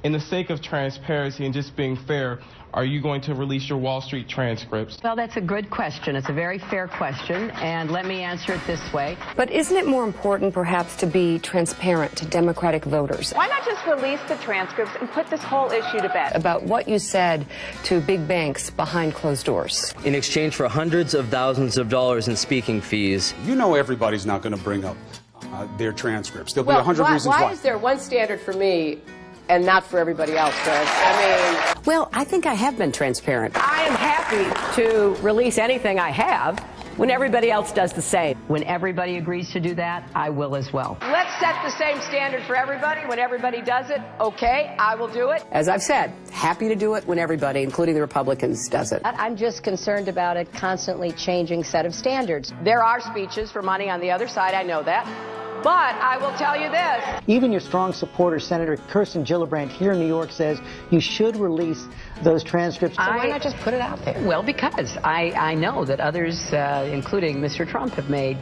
in the sake of transparency and just being fair, are you going to release your Wall Street transcripts? Well, that's a good question. It's a very fair question, and let me answer it this way. But isn't it more important, perhaps, to be transparent to Democratic voters? Why not just release the transcripts and put this whole issue to bed? About what you said to big banks behind closed doors. In exchange for hundreds of thousands of dollars in speaking fees. You know everybody's not going to bring up their transcripts. There'll be 100 reasons why. Why is there one standard for me and not for everybody else, Chris? Well, I think I have been transparent. I am happy to release anything I have when everybody else does the same. When everybody agrees to do that, I will as well. Let's set the same standard for everybody. When everybody does it, okay, I will do it. As I've said, happy to do it when everybody, including the Republicans, does it. I'm just concerned about a constantly changing set of standards. There are speeches for money on the other side, I know that. But I will tell you this. Even your strong supporter, Senator Kirsten Gillibrand here in New York, says you should release those transcripts. So why not just put it out there? Well, because I know that others, including Mr. Trump, have made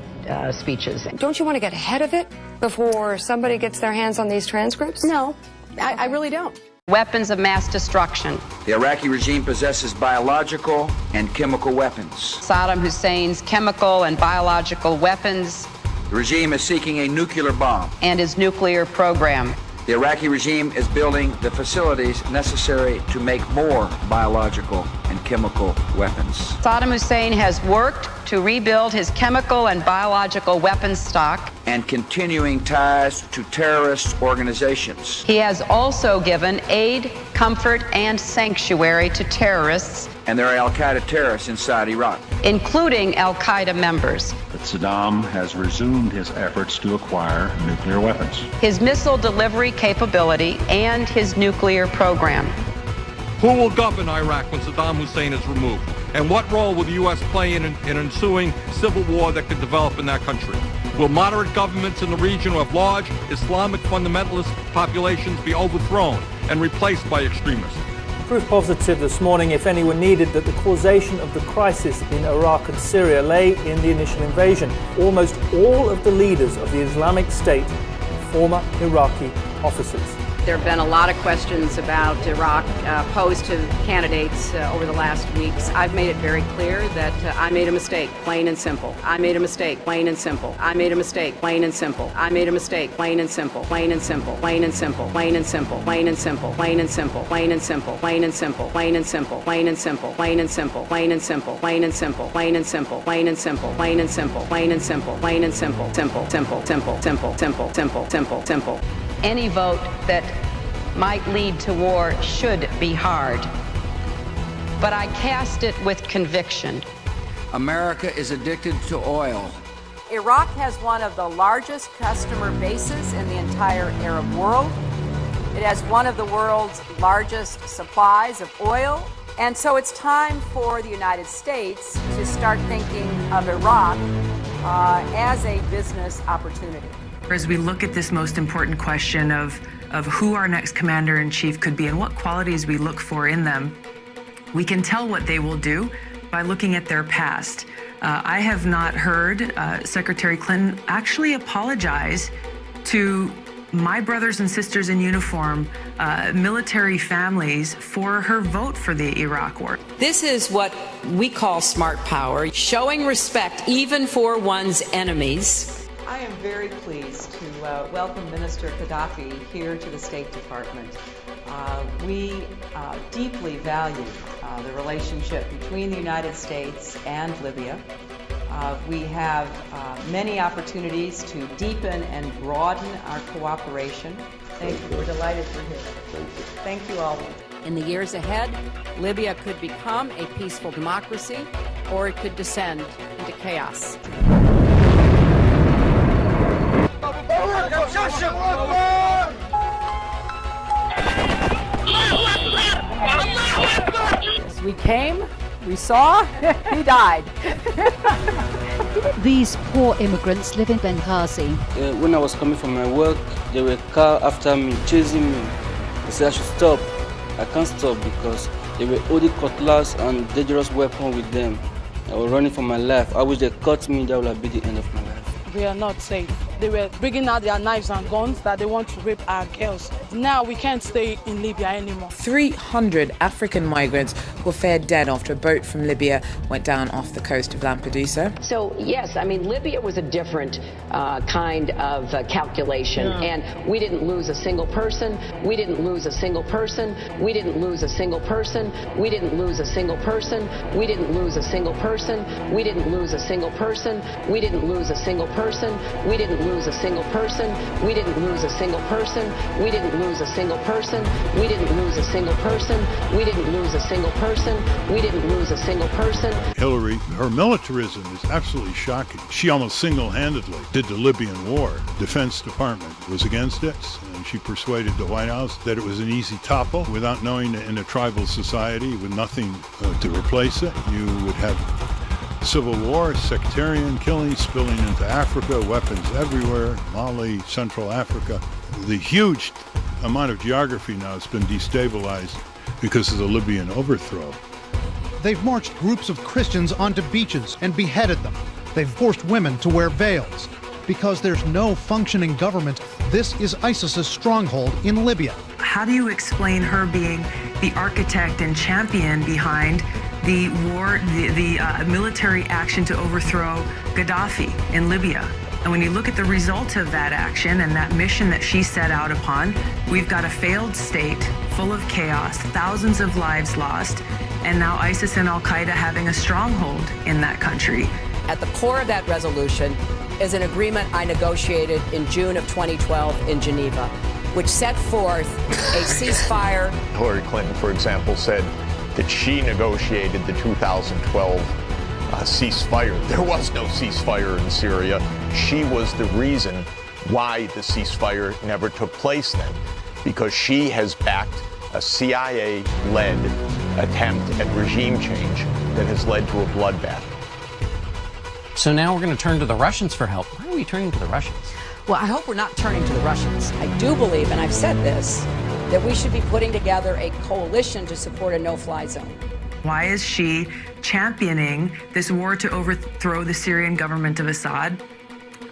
speeches. Don't you want to get ahead of it before somebody gets their hands on these transcripts? No, I really don't. Weapons of mass destruction. The Iraqi regime possesses biological and chemical weapons. Saddam Hussein's chemical and biological weapons. The regime is seeking a nuclear bomb. And his nuclear program. The Iraqi regime is building the facilities necessary to make more biological and chemical weapons. Saddam Hussein has worked to rebuild his chemical and biological weapons stock. And continuing ties to terrorist organizations. He has also given aid, comfort, and sanctuary to terrorists. And there are al-Qaeda terrorists inside Iraq. Including al-Qaeda members. That Saddam has resumed his efforts to acquire nuclear weapons. His missile delivery capability and his nuclear program. Who will govern Iraq when Saddam Hussein is removed? And what role will the U.S. play in an ensuing civil war that could develop in that country? Will moderate governments in the region who have large Islamic fundamentalist populations be overthrown and replaced by extremists? Proof positive this morning, if anyone needed, that the causation of the crisis in Iraq and Syria lay in the initial invasion. Almost all of the leaders of the Islamic State are former Iraqi officers. There have been a lot of questions about Iraq posed to candidates over the last weeks. I've made it very clear that I made a mistake, plain and simple. I made a mistake, plain and simple. I made a mistake, plain and simple. I made a mistake, plain and simple. Plain and simple. Plain and simple. Plain and simple. Plain and simple. Plain and simple. Plain and simple. Plain and simple. Plain and simple. Plain and simple. Plain and simple. Plain and simple. Plain and simple. Plain and simple. Plain and simple. Plain and simple. Plain and simple. Plain and simple. Simple. Simple. Simple. Simple. Simple. Simple. Simple. Simple. Any vote that might lead to war should be hard, but I cast it with conviction. America is addicted to oil. Iraq has one of the largest customer bases in the entire Arab world. It has one of the world's largest supplies of oil. And so it's time for the United States to start thinking of Iraq as a business opportunity. As we look at this most important question of who our next commander-in-chief could be and what qualities we look for in them, we can tell what they will do by looking at their past. I have not heard Secretary Clinton actually apologize to my brothers and sisters in uniform, military families, for her vote for the Iraq war. This is what we call smart power, showing respect even for one's enemies. I am very pleased to welcome Minister Gaddafi here to the State Department. We deeply value the relationship between the United States and Libya. We have many opportunities to deepen and broaden our cooperation. Thank you. We're delighted you're here. Thank you all. In the years ahead, Libya could become a peaceful democracy, or it could descend into chaos. We came, we saw, he died. These poor immigrants live in Benghazi. When I was coming from my work, there were a car after me, chasing me. They said I should stop. I can't stop because they were holding cutlass and dangerous weapon with them. I was running for my life. I wish they caught me, that would have been the end of my life. We are not safe. they were bringing out their knives and guns that they want to rape our girls. Now we can't stay in Libya anymore. 300 African migrants were found dead after a boat from Libya went down off the coast of Lampedusa. So, yes, I mean, Libya was a different kind of calculation. Yeah. And we didn't lose a single person. We didn't lose a single person. We didn't lose a single person. We didn't lose a single person. We didn't lose a single person. We didn't lose a single person. We didn't lose a single person. We didn't lose a single person. We didn't lose a single person. We didn't lose a single person. We didn't lose a single person. We didn't lose a single person. We didn't lose a single person. Hillary, her militarism is absolutely shocking. She almost single-handedly did the Libyan war. The Defense Department was against it, and she persuaded the White House that it was an easy topple without knowing that in a tribal society with nothing to replace it, you would have civil war, sectarian killing spilling into Africa, weapons everywhere, Mali, Central Africa. The huge amount of geography now has been destabilized because of the Libyan overthrow. They've marched groups of Christians onto beaches and beheaded them. They've forced women to wear veils. Because there's no functioning government, this is ISIS's stronghold in Libya. How do you explain her being the architect and champion behind the war, the military action to overthrow Gaddafi in Libya? And when you look at the result of that action and that mission that she set out upon, we've got a failed state full of chaos, thousands of lives lost, and now ISIS and Al-Qaeda having a stronghold in that country. At the core of that resolution is an agreement I negotiated in June of 2012 in Geneva, which set forth a ceasefire. Hillary Clinton, for example, said that she negotiated the 2012 ceasefire. There was no ceasefire in Syria. She was the reason why the ceasefire never took place then, because she has backed a CIA-led attempt at regime change that has led to a bloodbath. So now we're going to turn to the Russians for help. Why are we turning to the Russians? Well, I hope we're not turning to the Russians. I do believe, and I've said this, that we should be putting together a coalition to support a no-fly zone. Why is she championing this war to overthrow the Syrian government of Assad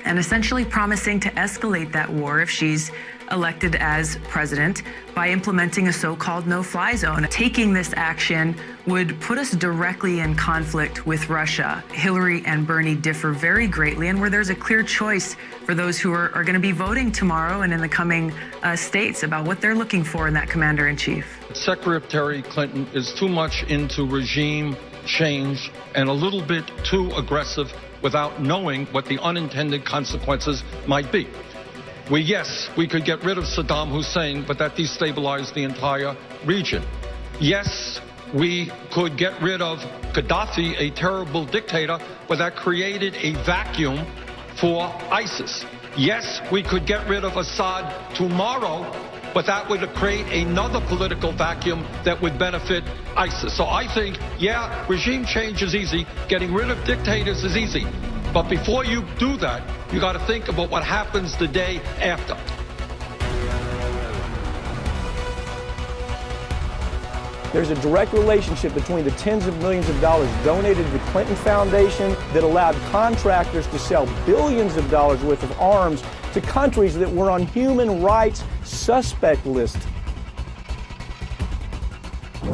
and essentially promising to escalate that war if she's elected as president by implementing a so-called no-fly zone? Taking this action would put us directly in conflict with Russia. Hillary and Bernie differ very greatly, and where there's a clear choice for those who are going to be voting tomorrow and in the coming states about what they're looking for in that commander-in-chief. Secretary Clinton is too much into regime change and a little bit too aggressive without knowing what the unintended consequences might be. Yes, we could get rid of Saddam Hussein, but that destabilized the entire region. Yes, we could get rid of Gaddafi, a terrible dictator, but that created a vacuum for ISIS. Yes, we could get rid of Assad tomorrow, but that would create another political vacuum that would benefit ISIS. So I think, yeah, regime change is easy. Getting rid of dictators is easy. But before you do that, you got to think about what happens the day after. There's a direct relationship between the tens of millions of dollars donated to the Clinton Foundation that allowed contractors to sell billions of dollars worth of arms to countries that were on human rights suspect list.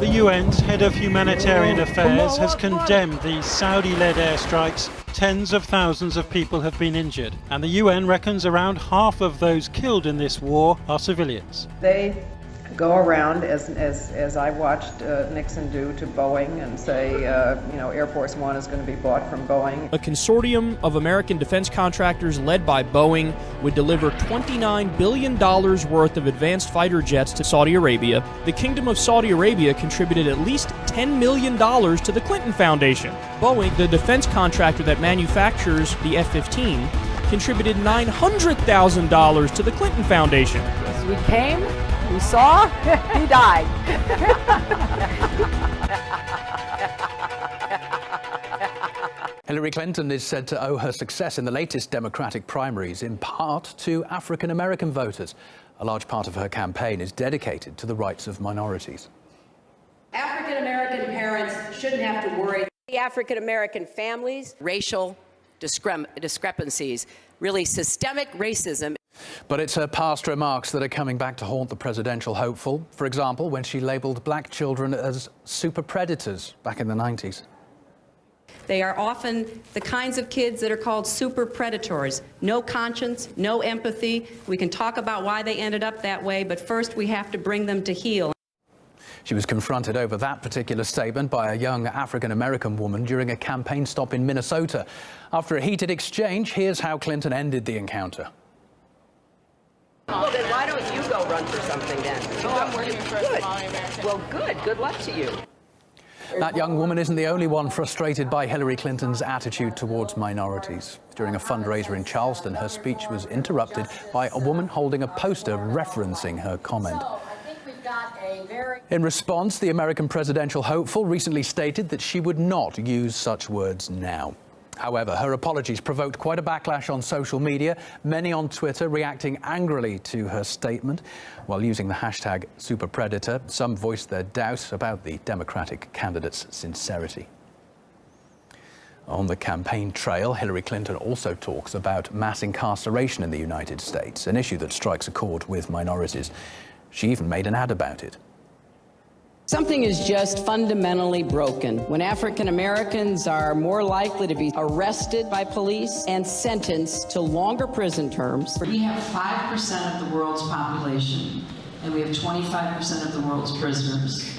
The UN's head of humanitarian affairs has condemned the Saudi-led airstrikes. Tens of thousands of people have been injured, and the UN reckons around half of those killed in this war are civilians. They go around, as I watched Nixon do to Boeing, and say, Air Force One is going to be bought from Boeing. A consortium of American defense contractors led by Boeing would deliver $29 billion worth of advanced fighter jets to Saudi Arabia. The Kingdom of Saudi Arabia contributed at least $10 million to the Clinton Foundation. Boeing, the defense contractor that manufactures the F-15, contributed $900,000 to the Clinton Foundation. We came, we saw, he died. Hillary Clinton is said to owe her success in the latest Democratic primaries in part to African-American voters. A large part of her campaign is dedicated to the rights of minorities. African-American parents shouldn't have to worry. The African-American families, racial discrepancies really systemic racism. But it's her past remarks that are coming back to haunt the presidential hopeful. For example, when she labelled black children as super predators back in the 90s. They are often the kinds of kids that are called super predators. No conscience, no empathy. We can talk about why they ended up that way, but first we have to bring them to heel. She was confronted over that particular statement by a young African-American woman during a campaign stop in Minnesota. After a heated exchange, here's how Clinton ended the encounter. Well, then why don't you go run for something then? I'm working for Good. Somali American. Well, good. Good luck to you. That young woman isn't the only one frustrated by Hillary Clinton's attitude towards minorities. During a fundraiser in Charleston, her speech was interrupted by a woman holding a poster referencing her comment. In response, the American presidential hopeful recently stated that she would not use such words now. However, her apologies provoked quite a backlash on social media, many on Twitter reacting angrily to her statement. While using the hashtag #superpredator, some voiced their doubt about the Democratic candidate's sincerity. On the campaign trail, Hillary Clinton also talks about mass incarceration in the United States, an issue that strikes a chord with minorities. She even made an ad about it. Something is just fundamentally broken when African Americans are more likely to be arrested by police and sentenced to longer prison terms. We have 5% of the world's population, and we have 25% of the world's prisoners.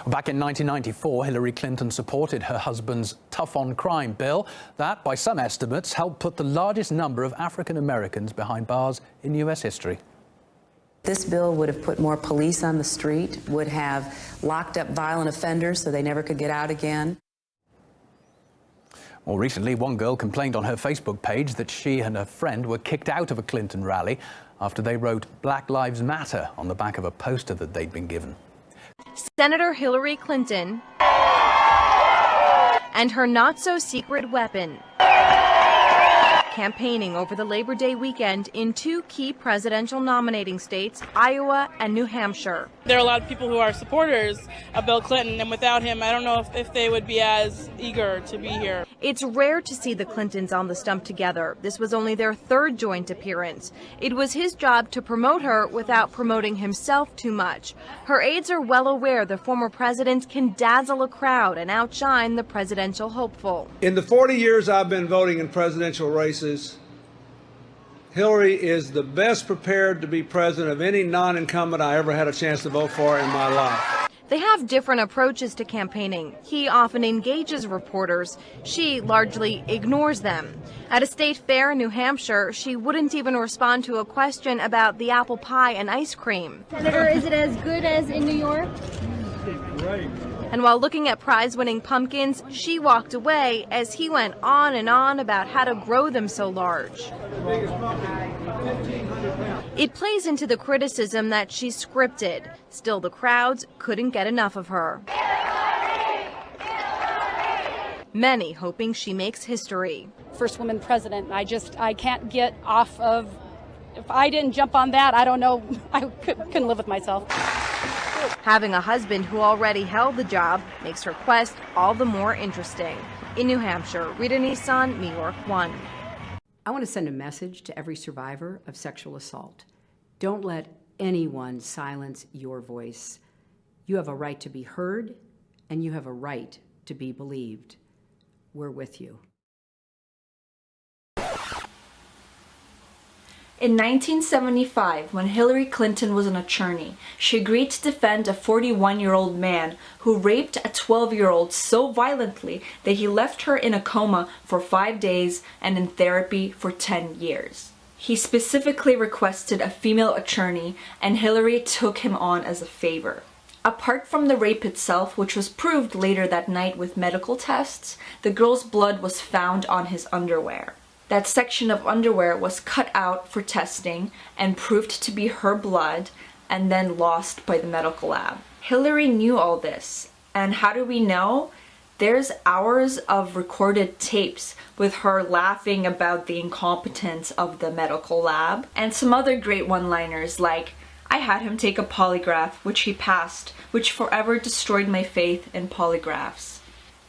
Back in 1994, Hillary Clinton supported her husband's tough-on-crime bill. That, by some estimates, helped put the largest number of African Americans behind bars in U.S. history. This bill would have put more police on the street, would have locked up violent offenders so they never could get out again. More recently, one girl complained on her Facebook page that she and her friend were kicked out of a Clinton rally after they wrote "Black Lives Matter" on the back of a poster that they'd been given. Senator Hillary Clinton and her not-so-secret weapon, campaigning over the Labor Day weekend in two key presidential nominating states, Iowa and New Hampshire. There are a lot of people who are supporters of Bill Clinton, and without him, I don't know if they would be as eager to be here. It's rare to see the Clintons on the stump together. This was only their third joint appearance. It was his job to promote her without promoting himself too much. Her aides are well aware the former president can dazzle a crowd and outshine the presidential hopeful. In the 40 years I've been voting in presidential races, Hillary is the best prepared to be president of any non-incumbent I ever had a chance to vote for in my life. They have different approaches to campaigning. He often engages reporters. She largely ignores them. At a state fair in New Hampshire, she wouldn't even respond to a question about the apple pie and ice cream. Senator, is it as good as in New York? Right. And while looking at prize-winning pumpkins, she walked away as he went on and on about how to grow them so large. It plays into the criticism that she's scripted. Still, the crowds couldn't get enough of her. Many hoping she makes history. First woman president. I can't get off of, if I didn't jump on that, I don't know, I couldn't live with myself. Having a husband who already held the job makes her quest all the more interesting. In New Hampshire, Rita Nissan, New York 1. I want to send a message to every survivor of sexual assault. Don't let anyone silence your voice. You have a right to be heard, and you have a right to be believed. We're with you. In 1975, when Hillary Clinton was an attorney, she agreed to defend a 41-year-old man who raped a 12-year-old so violently that he left her in a coma for 5 days and in therapy for 10 years. He specifically requested a female attorney, and Hillary took him on as a favor. Apart from the rape itself, which was proved later that night with medical tests, the girl's blood was found on his underwear. That section of underwear was cut out for testing and proved to be her blood and then lost by the medical lab. Hillary knew all this, and how do we know? There's hours of recorded tapes with her laughing about the incompetence of the medical lab, and some other great one-liners like, "I had him take a polygraph, which he passed, which forever destroyed my faith in polygraphs."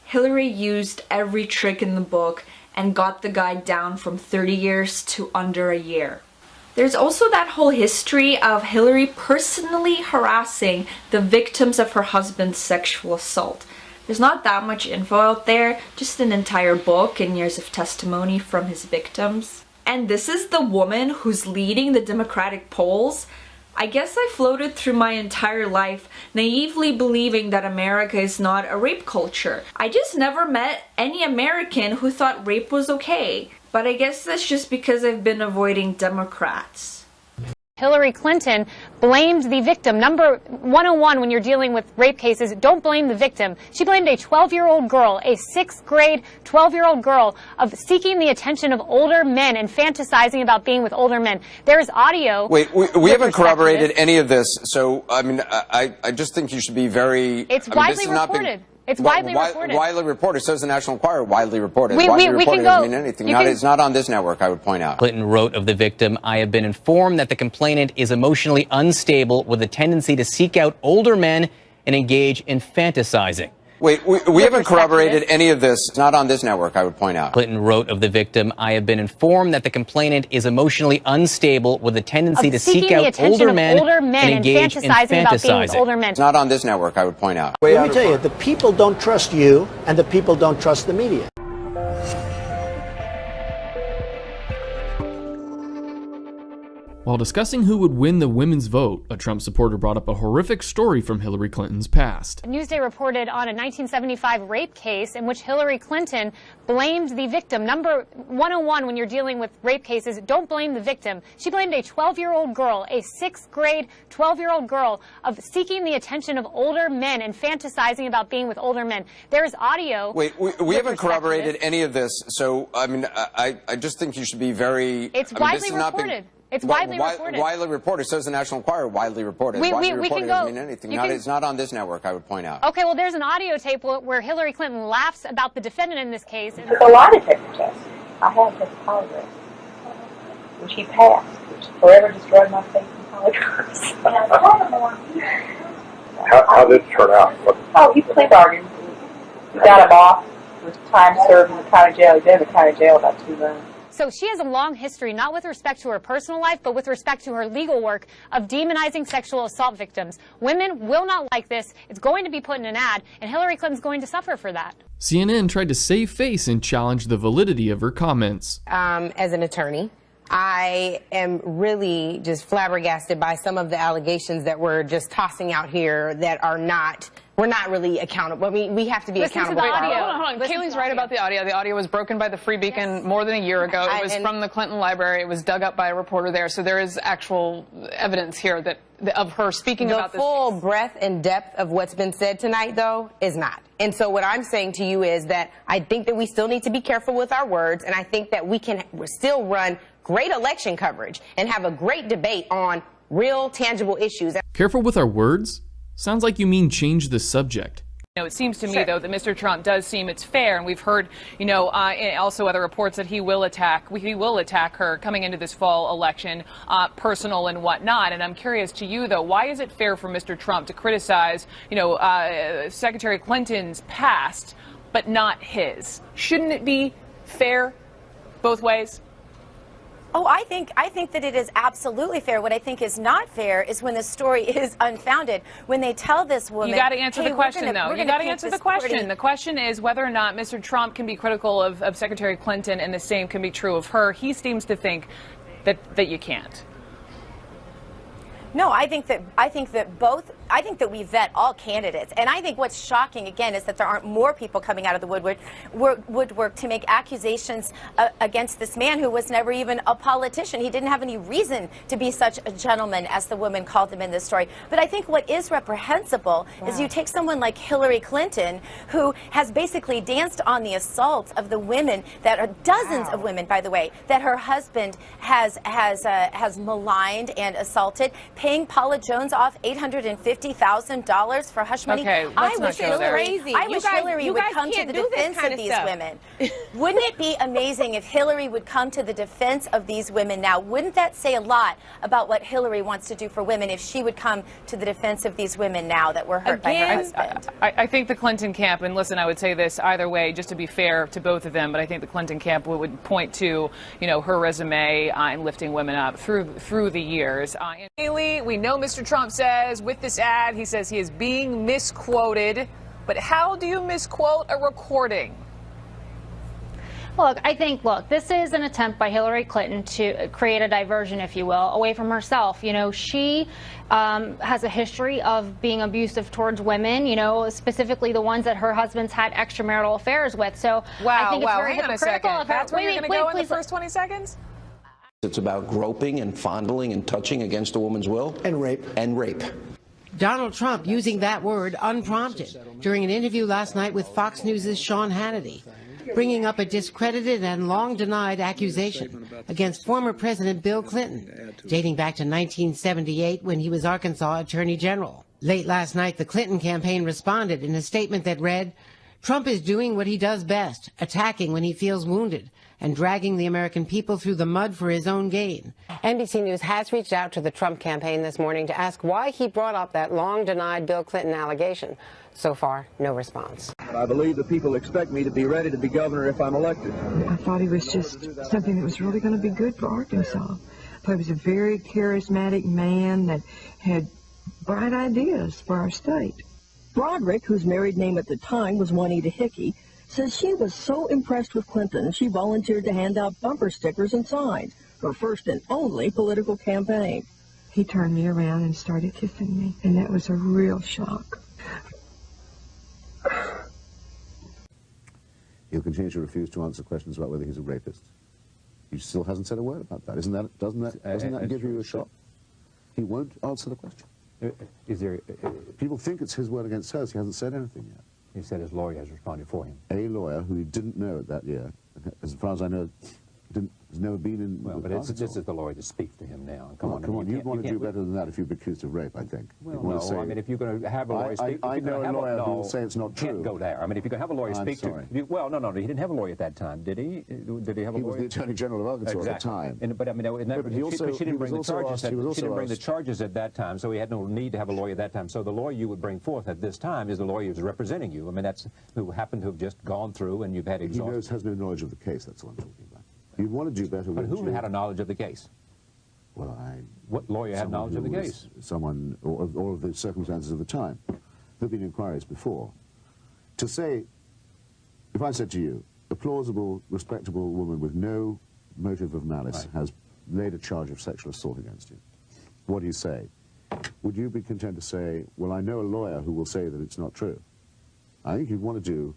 Hillary used every trick in the book and got the guy down from 30 years to under a year. There's also that whole history of Hillary personally harassing the victims of her husband's sexual assault. There's not that much info out there, just an entire book and years of testimony from his victims. And this is the woman who's leading the Democratic polls. I guess I floated through my entire life naively believing that America is not a rape culture. I just never met any American who thought rape was okay. But I guess that's just because I've been avoiding Democrats. Hillary Clinton blamed the victim. Number 101 when you're dealing with rape cases, don't blame the victim. She blamed a 12-year-old girl, a 6th grade 12-year-old girl, of seeking the attention of older men and fantasizing about being with older men. There's audio. Wait, we haven't corroborated any of this, so I mean, I just think you should be very. It's widely reported. It's widely reported. Widely reported. So is the National Enquirer. Widely reported. We widely can reported go. doesn't mean anything. It's not on this network, I would point out. Clinton wrote of the victim, "I have been informed that the complainant is emotionally unstable with a tendency to seek out older men and engage in fantasizing." Wait, we haven't corroborated any of this. It's not on this network, I would point out. Clinton wrote of the victim, "I have been informed that the complainant is emotionally unstable with a tendency to seek out older men and engage in fantasizing." Older men. It's not on this network, I would point out. Let me tell you, the people don't trust you, and the people don't trust the media. While discussing who would win the women's vote, a Trump supporter brought up a horrific story from Hillary Clinton's past. Newsday reported on a 1975 rape case in which Hillary Clinton blamed the victim. Number 101 when you're dealing with rape cases, don't blame the victim. She blamed a 12-year-old girl, a 6th grade 12-year-old girl, of seeking the attention of older men and fantasizing about being with older men. There's audio. Wait, we haven't corroborated any of this, so I mean, I just think you should be very. It's widely reported. It's widely reported. Widely reported. So is the National Enquirer. Widely reported. Widely reported doesn't mean anything. It's not on this network, I would point out. Okay, well, there's an audio tape where Hillary Clinton laughs about the defendant in this case. Took a lie detector test. I had his polygraph, which he passed, which forever destroyed my faith in polygraphs. How did it turn out? Oh, he plea bargained. He got him off with time served in the county jail. He's been in the county jail about 2 months. So she has a long history, not with respect to her personal life, but with respect to her legal work of demonizing sexual assault victims. Women will not like this. It's going to be put in an ad, and Hillary Clinton's going to suffer for that. CNN tried to save face and challenge the validity of her comments. As an attorney, I am really just flabbergasted by some of the allegations that we're just tossing out here that are not. We're not really accountable. I mean, we have to be accountable. Hold on. Kayleen's right about the audio. The audio was broken by the Free Beacon more than a year ago. It was from the Clinton Library. It was dug up by a reporter there. So there is actual evidence here that of her speaking about this. The full breadth and depth of what's been said tonight, though, is not. And so what I'm saying to you is that I think that we still need to be careful with our words, and I think that we can still run great election coverage and have a great debate on real, tangible issues. Careful with our words? Sounds like you mean change the subject. It seems to me, though, that Mr. Trump does seem it's fair, and we've heard, also other reports that he will attack her coming into this fall election, personal and whatnot. And I'm curious to you, though, why is it fair for Mr. Trump to criticize, Secretary Clinton's past, but not his? Shouldn't it be fair both ways? Oh, I think that it is absolutely fair. What I think is not fair is when the story is unfounded. When they tell this woman, you got to answer the question, though. You got to answer the question. The question is whether or not Mr. Trump can be critical of Secretary Clinton, and the same can be true of her. He seems to think that you can't. No, I think that we vet all candidates, and I think what's shocking again is that there aren't more people coming out of the woodwork to make accusations against this man who was never even a politician. He didn't have any reason to be such a gentleman as the woman called him in this story. But I think what is reprehensible is you take someone like Hillary Clinton, who has basically danced on the assaults of the women that are dozens of women, by the way, that her husband has maligned and assaulted, paying Paula Jones off $850 $50,000 for hush money. Okay, let's not go there. I wish Hillary would come to the defense of these women. Wouldn't it be amazing if Hillary would come to the defense of these women now? Wouldn't that say a lot about what Hillary wants to do for women if she would come to the defense of these women now that were hurt by her husband? I think the Clinton camp, and listen, I would say this either way, just to be fair to both of them, but I think the Clinton camp would point to, you know, her resume in lifting women up through the years. Haley, we know Mr. Trump says with this ad, he says he is being misquoted, but how do you misquote a recording? Look, I think, this is an attempt by Hillary Clinton to create a diversion, if you will, away from herself. You know, she has a history of being abusive towards women, you know, specifically the ones that her husband's had extramarital affairs with. So I think it's very hypocritical of her. That's where you're going to go in the first 20 seconds? It's about groping and fondling and touching against a woman's will. And rape. And rape. Donald Trump using that word unprompted during an interview last night with Fox News' Sean Hannity, bringing up a discredited and long-denied accusation against former President Bill Clinton, dating back to 1978 when he was Arkansas Attorney General. Late last night, the Clinton campaign responded in a statement that read, "Trump is doing what he does best, attacking when he feels wounded, and dragging the American people through the mud for his own gain." NBC News has reached out to the Trump campaign this morning to ask why he brought up that long-denied Bill Clinton allegation. So far, no response. I believe the people expect me to be ready to be governor if I'm elected. I thought he was just something that was really going to be good for Arkansas. I thought he was a very charismatic man that had bright ideas for our state. Broderick, whose married name at the time was Juanita Hickey, says she was so impressed with Clinton she volunteered to hand out bumper stickers and signs, her first and only political campaign. He turned me around and started kissing me, and that was a real shock. He'll continue to refuse to answer questions about whether he's a rapist. He still hasn't said a word about that. Doesn't that give you a shock? He won't answer the question. People think it's his word against hers. He hasn't said anything yet. He said his lawyer has responded for him. A lawyer who he didn't know that year, as far as I know, has never been in. Well, but this is the lawyer that speaks to him now. Come on, you'd want to do better than that if you've been accused of rape, I think. Well, no, I mean, if you're going to have a lawyer speak... I know a lawyer who will say it's not true. You can't go there. I mean, if you're going to have a lawyer speak to... Well, no, he didn't have a lawyer at that time, did he? Did he have a lawyer? He was the Attorney General of Arkansas at the time. But I mean, she didn't bring the charges. She didn't bring the charges at that time, so he had no need to have a lawyer at that time. So the lawyer you would bring forth at this time is the lawyer who's representing you. I mean, that's who happened to have just gone through and you've had exhaustion. He has no knowledge of the case, that's what I'm talking about. You'd want to do better. But who had a knowledge of the case? Well, what lawyer had knowledge of the case? Someone, or all of the circumstances of the time. There have been inquiries before. To say, if I said to you, a plausible, respectable woman with no motive of malice has laid a charge of sexual assault against you, what do you say? Would you be content to say, well, I know a lawyer who will say that it's not true? I think you'd want to do...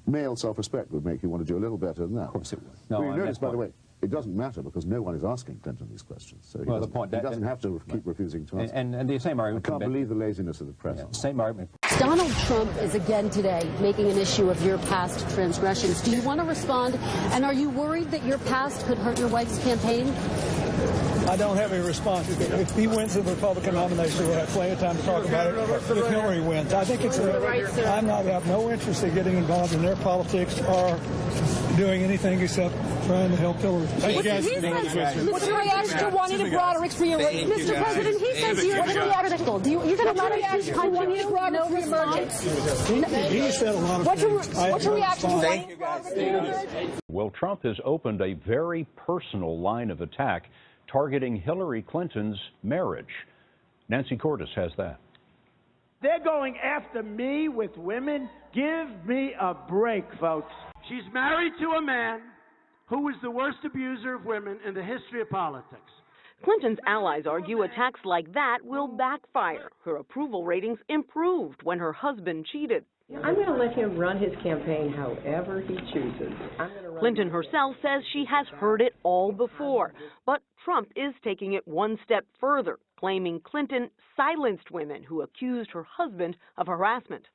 Male self-respect would make you want to do a little better than that. Of course it would. No, well, you notice, by the way, it doesn't matter because no one is asking Clinton these questions. So he doesn't have to keep refusing to answer. And the same argument... I can't believe the laziness of the press. Same argument. Donald Trump is again today making an issue of your past transgressions. Do you want to respond? And are you worried that your past could hurt your wife's campaign? I don't have a response. If he wins the Republican nomination, we'll have plenty of time to talk about it. If Hillary wins, I think I have no interest in getting involved in their politics or doing anything except trying to help Hillary. What's your reaction to Juanita Broderick's reemergence? Mr. President, he says you're critical. You're going to reaction to Juanita Broderick's reemergence? He said a lot of things. What's your reaction to Juanita Broderick's reemergence? Well, Trump has opened a very personal line of attack targeting Hillary Clinton's marriage. Nancy Cordes has that. They're going after me with women? Give me a break, folks. She's married to a man who was the worst abuser of women in the history of politics. Clinton's allies argue attacks like that will backfire. Her approval ratings improved when her husband cheated. I'm going to let him run his campaign however he chooses. Clinton herself says she has heard it all before, but Trump is taking it one step further, claiming Clinton silenced women who accused her husband of harassment.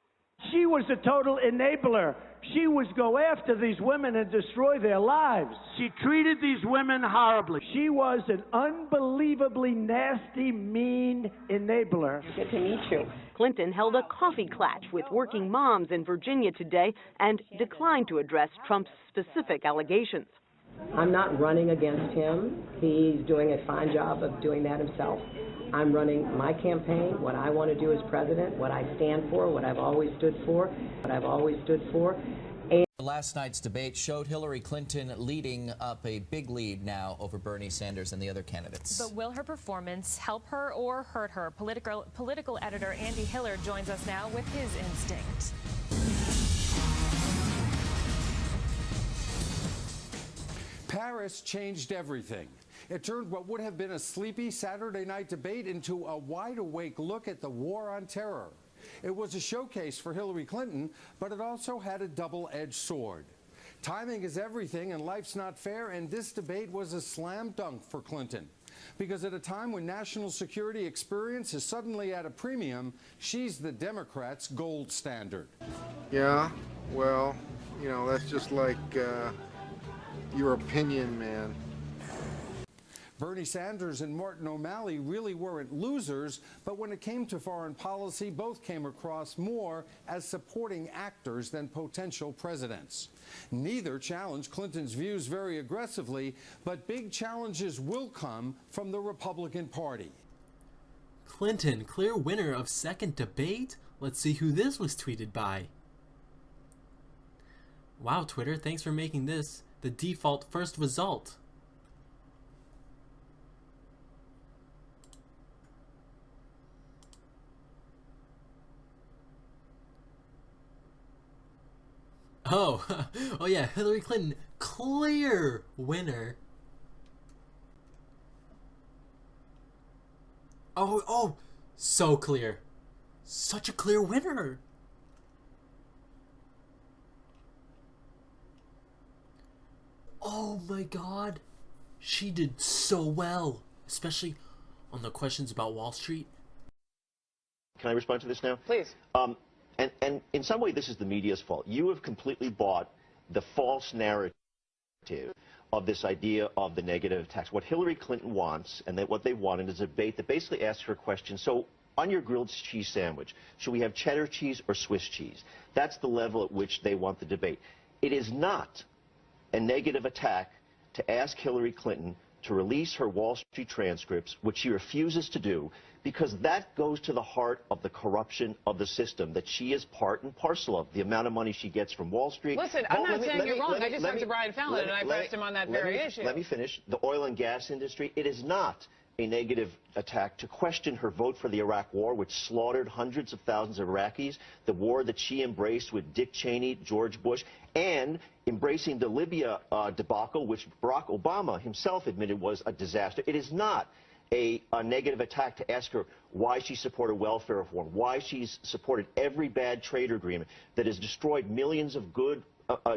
She was a total enabler. She would go after these women and destroy their lives. She treated these women horribly. She was an unbelievably nasty, mean enabler. Good to meet you. Clinton held a coffee klatch with working moms in Virginia today and declined to address Trump's specific allegations. I'm not running against him. He's doing a fine job of doing that himself. I'm running my campaign, what I want to do as president, what I stand for, what I've always stood for, Last night's debate showed Hillary Clinton leading up a big lead now over Bernie Sanders and the other candidates. But will her performance help her or hurt her? Political editor Andy Hiller joins us now with his instinct. Paris changed everything. It turned what would have been a sleepy Saturday night debate into a wide-awake look at the war on terror. It was a showcase for Hillary Clinton, but it also had a double-edged sword. Timing is everything, and life's not fair, and this debate was a slam dunk for Clinton. Because at a time when national security experience is suddenly at a premium, she's the Democrats' gold standard. Yeah, well, you know, that's just like your opinion, man. Bernie Sanders and Martin O'Malley really weren't losers, but when it came to foreign policy, both came across more as supporting actors than potential presidents. Neither challenged Clinton's views very aggressively, but big challenges will come from the Republican Party. Clinton, clear winner of second debate? Let's see who this was tweeted by. Wow, Twitter, thanks for making this the default first result. Oh, oh yeah, Hillary Clinton, clear winner. Oh, so clear. Such a clear winner. Oh my God, she did so well, especially on the questions about Wall Street. Can I respond to this now? Please. And in some way, this is the media's fault. You have completely bought the false narrative of this idea of the negative attacks. What Hillary Clinton wants, and what they wanted, is a debate that basically asks her a question. So, on your grilled cheese sandwich, should we have cheddar cheese or Swiss cheese? That's the level at which they want the debate. It is not a negative attack to ask Hillary Clinton to release her Wall Street transcripts, which she refuses to do, because that goes to the heart of the corruption of the system that she is part and parcel of, the amount of money she gets from Wall Street. Listen, I'm not saying you're wrong. I just talked to Brian Fallon, and I pressed him on that very issue. Let me finish. The oil and gas industry, it is not a negative attack to question her vote for the Iraq War, which slaughtered hundreds of thousands of Iraqis, the war that she embraced with Dick Cheney, George Bush, and embracing the Libya debacle, which Barack Obama himself admitted was a disaster. It is not a negative attack to ask her why she supported welfare reform, why she's supported every bad trade agreement that has destroyed millions of good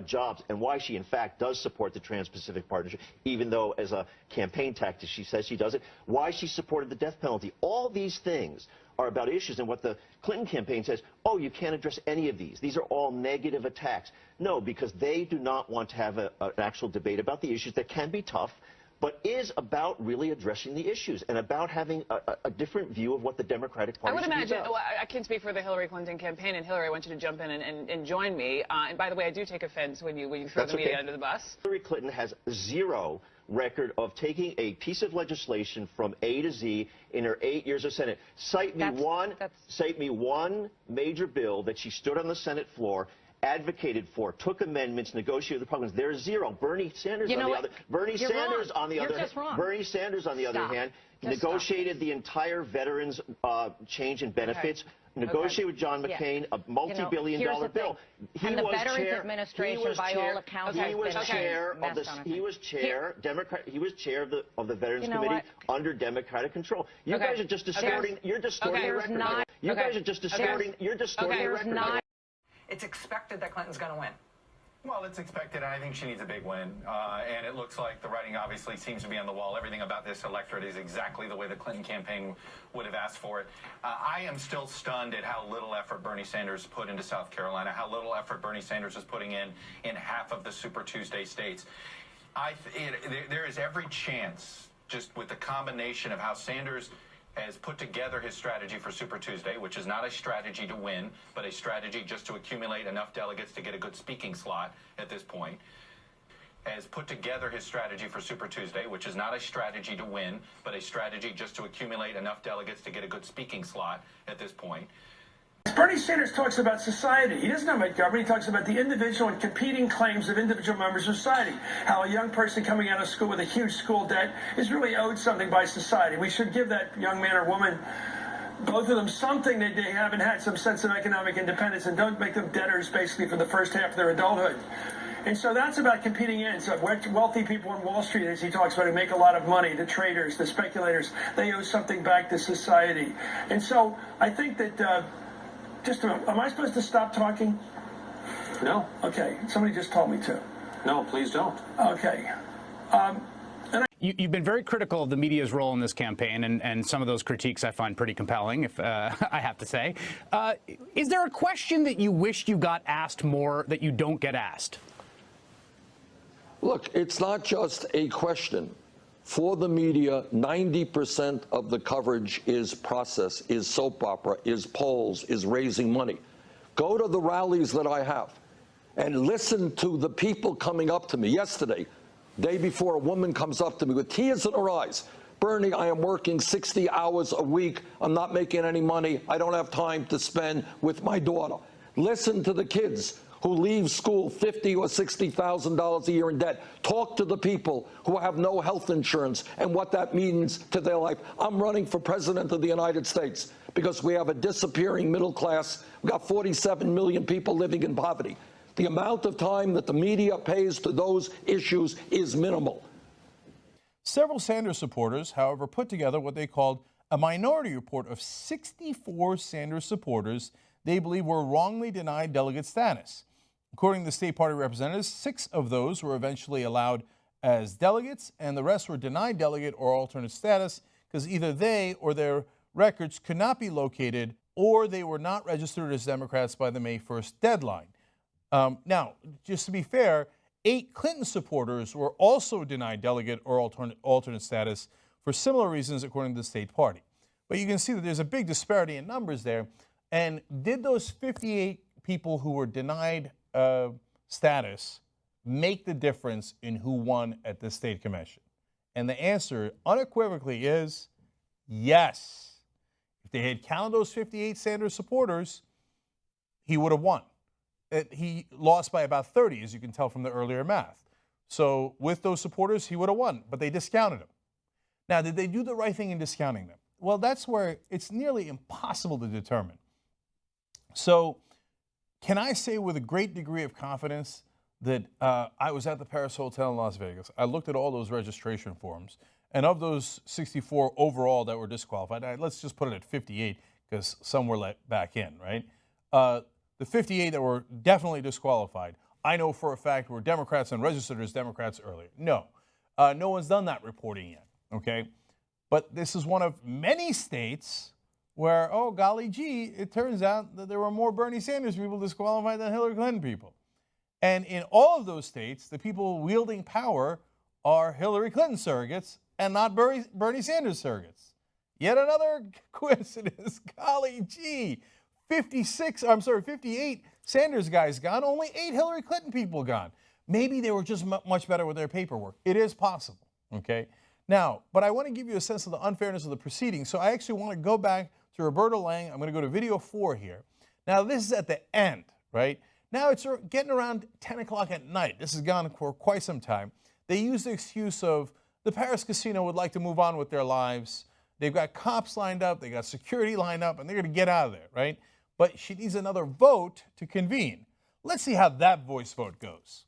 jobs, and why she, in fact, does support the Trans-Pacific Partnership, even though as a campaign tactic she says she doesn't, why she supported the death penalty. All these things are about issues, and what the Clinton campaign says, oh, you can't address any of these. These are all negative attacks. No, because they do not want to have an actual debate about the issues that can be tough, but is about really addressing the issues and about having a different view of what the Democratic Party I would imagine, well, I can't speak for the Hillary Clinton campaign, and Hillary, I want you to jump in and join me. And by the way, I do take offense when you throw the media under the bus. Hillary Clinton has zero record of taking a piece of legislation from A to Z in her 8 years of Senate. Cite me one major bill that she stood on the Senate floor, advocated for, took amendments, negotiated with the Republicans. There's zero. Bernie Sanders on the other hand, negotiated the entire veterans change in benefits, negotiated with John McCain a multi-billion-dollar bill. And the Veterans Administration, by all accounts, he was chair of the Veterans Committee under Democratic control. You guys are just distorting. You're distorting the record. You guys are just distorting. You're distorting the record. It's expected that Clinton's going to win. Well, it's expected, and I think she needs a big win. And it looks like the writing obviously seems to be on the wall. Everything about this electorate is exactly the way the Clinton campaign would have asked for it. I am still stunned at how little effort Bernie Sanders put into South Carolina, how little effort Bernie Sanders is putting in half of the Super Tuesday states. There is every chance, just with the combination of how Sanders has put together his strategy for Super Tuesday, which is not a strategy to win, but a strategy just to accumulate enough delegates to get a good speaking slot at this point. Has put together his strategy for Super Tuesday, which is not a strategy to win, but a strategy just to accumulate enough delegates to get a good speaking slot at this point. Bernie Sanders talks about society. He doesn't talk about government. He talks about the individual and competing claims of individual members of society. How a young person coming out of school with a huge school debt is really owed something by society. We should give that young man or woman, both of them, something that they haven't had, some sense of economic independence, and don't make them debtors basically for the first half of their adulthood. And so that's about competing ends. Wealthy people on Wall Street, as he talks about, who make a lot of money, the traders, the speculators, they owe something back to society. And so I think that... am I supposed to stop talking? No. Okay. Somebody just told me to. No, please don't. Okay. You've been very critical of the media's role in this campaign, and some of those critiques I find pretty compelling, if I have to say. Is there a question that you wished you got asked more that you don't get asked? Look, it's not just a question. For the media, 90% of the coverage is process, is soap opera, is polls, is raising money. Go to the rallies that I have and listen to the people coming up to me. Yesterday, day before, a woman comes up to me with tears in her eyes. Bernie, I am working 60 hours a week. I'm not making any money. I don't have time to spend with my daughter. Listen to the kids who leave school $50,000 or $60,000 a year in debt. Talk to the people who have no health insurance and what that means to their life. I'm running for president of the United States because we have a disappearing middle class. We've got 47 million people living in poverty. The amount of time that the media pays to those issues is minimal. Several Sanders supporters, however, put together what they called a minority report of 64 Sanders supporters they believe were wrongly denied delegate status. According to the state party representatives, 6 of those were eventually allowed as delegates, and the rest were denied delegate or alternate status because either they or their records could not be located or they were not registered as Democrats by the May 1st deadline. Now, just to be fair, 8 Clinton supporters were also denied delegate or alternate status for similar reasons, according to the state party. But you can see that there's a big disparity in numbers there. And did those 58 people who were denied status make the difference in who won at the state convention? And the answer unequivocally is yes. If they had counted those 58 Sanders supporters, he would have won. He lost by about 30, as you can tell from the earlier math. So with those supporters, he would have won, but they discounted him. Now, did they do the right thing in discounting them? Well, that's where it's nearly impossible to determine. So can I say with a great degree of confidence that I was at the Paris Hotel in Las Vegas. I looked at all those registration forms, and of those 64 overall that were disqualified, let's just put it at 58 because some were let back in, right? The 58 that were definitely disqualified, I know for a fact were Democrats and registered as Democrats earlier. No, no one's done that reporting yet, okay? But this is one of many states where, oh, golly gee, it turns out that there were more Bernie Sanders people disqualified than Hillary Clinton people. And in all of those states, the people wielding power are Hillary Clinton surrogates and not Bernie Sanders surrogates. Yet another coincidence. Golly gee, 58 Sanders guys gone, only 8 Hillary Clinton people gone. Maybe they were just much better with their paperwork. It is possible, okay? Now, but I want to give you a sense of the unfairness of the proceedings, so I actually want to go back to Roberta Lang. I'm going to go to video 4 here. Now, this is at the end, right? Now it's getting around 10 o'clock at night. This has gone for quite some time. They use the excuse of the Paris casino would like to move on with their lives. They've got cops lined up, they got security lined up, and they're going to get out of there, right? But she needs another vote to convene. Let's see how that voice vote goes.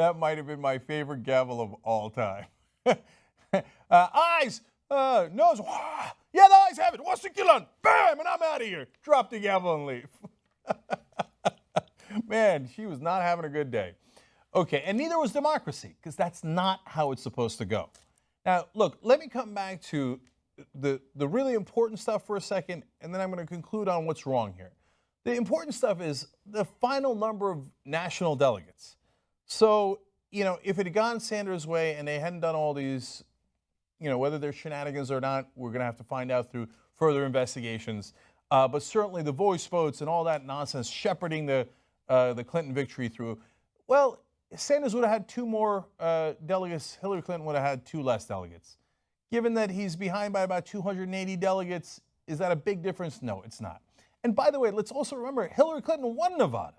That might have been my favorite gavel of all time. Eyes, nose, yeah, the eyes have it. What's the killing? Bam, and I'm out of here. Drop the gavel and leave. Man, she was not having a good day. Okay, and neither was democracy, because that's not how it's supposed to go. Now, look, let me come back to the really important stuff for a second, and then I'm going to conclude on what's wrong here. The important stuff is the final number of national delegates. So, you know, if it had gone Sanders' way and they hadn't done all these, you know, whether they're shenanigans or not, we're going to have to find out through further investigations. But certainly the voice votes and all that nonsense shepherding the Clinton victory through, well, Sanders would have had 2 more delegates. Hillary Clinton would have had 2 less delegates. Given that he's behind by about 280 delegates, is that a big difference? No, it's not. And by the way, let's also remember, Hillary Clinton won Nevada.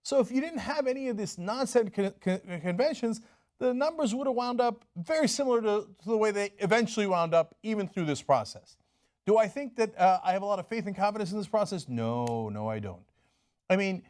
So if you didn't have any of this nonsense conventions, the numbers would have wound up very similar to the way they eventually wound up, even through this process. Do I think that I have a lot of faith and confidence in this process? No, I don't. I mean,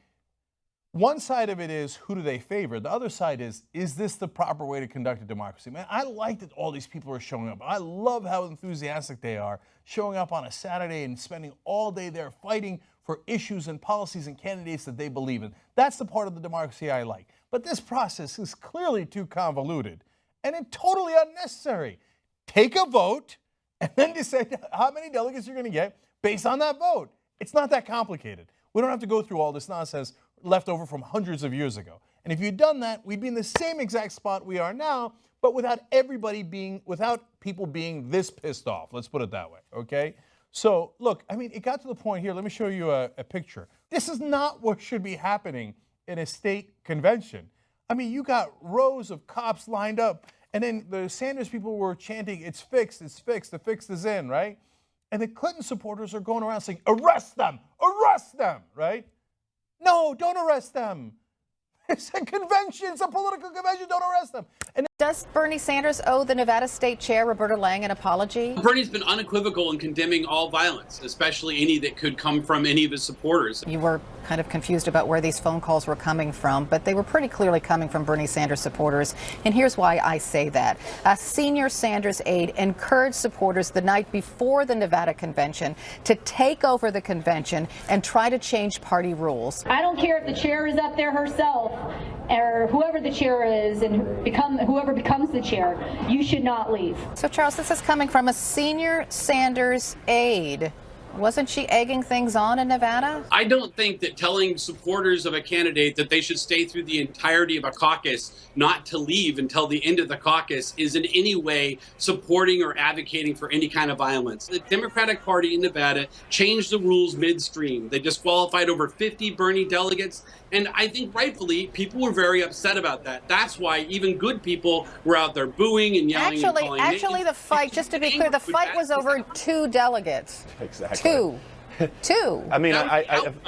one side of it is, who do they favor? The other side is this the proper way to conduct a democracy? Man, I like that all these people are showing up. I love how enthusiastic they are, showing up on a Saturday and spending all day there fighting for issues and policies and candidates that they believe in. That's the part of the democracy I like. But this process is clearly too convoluted and totally unnecessary. Take a vote and then decide how many delegates you're going to get based on that vote. It's not that complicated. We don't have to go through all this nonsense left over from hundreds of years ago. And if you'd done that, we'd be in the same exact spot we are now, but without people being this pissed off. Let's put it that way, okay? So, look, I mean, it got to the point here. Let me show you a picture. This is not what should be happening in a state convention. I mean, you got rows of cops lined up, and then the Sanders people were chanting, it's fixed, the fix is in, right? And the Clinton supporters are going around saying, arrest them, right? No, don't arrest them. It's a convention, it's a political convention, don't arrest them. And does Bernie Sanders owe the Nevada State Chair, Roberta Lang, an apology? Bernie's been unequivocal in condemning all violence, especially any that could come from any of his supporters. You were kind of confused about where these phone calls were coming from, but they were pretty clearly coming from Bernie Sanders supporters. And here's why I say that. A senior Sanders aide encouraged supporters the night before the Nevada convention to take over the convention and try to change party rules. I don't care if the chair is up there herself or whoever the chair is and whoever becomes the chair, you should not leave. So, Charles, this is coming from a senior Sanders aide. Wasn't she egging things on in Nevada? I don't think that telling supporters of a candidate that they should stay through the entirety of a caucus, not to leave until the end of the caucus, is in any way supporting or advocating for any kind of violence. The Democratic Party in Nevada changed the rules midstream. They disqualified over 50 Bernie delegates. And I think rightfully, people were very upset about that. That's why even good people were out there booing and yelling and calling Actually, the fight, just to be clear, the fight was over 2 delegates. Exactly. Two. I mean,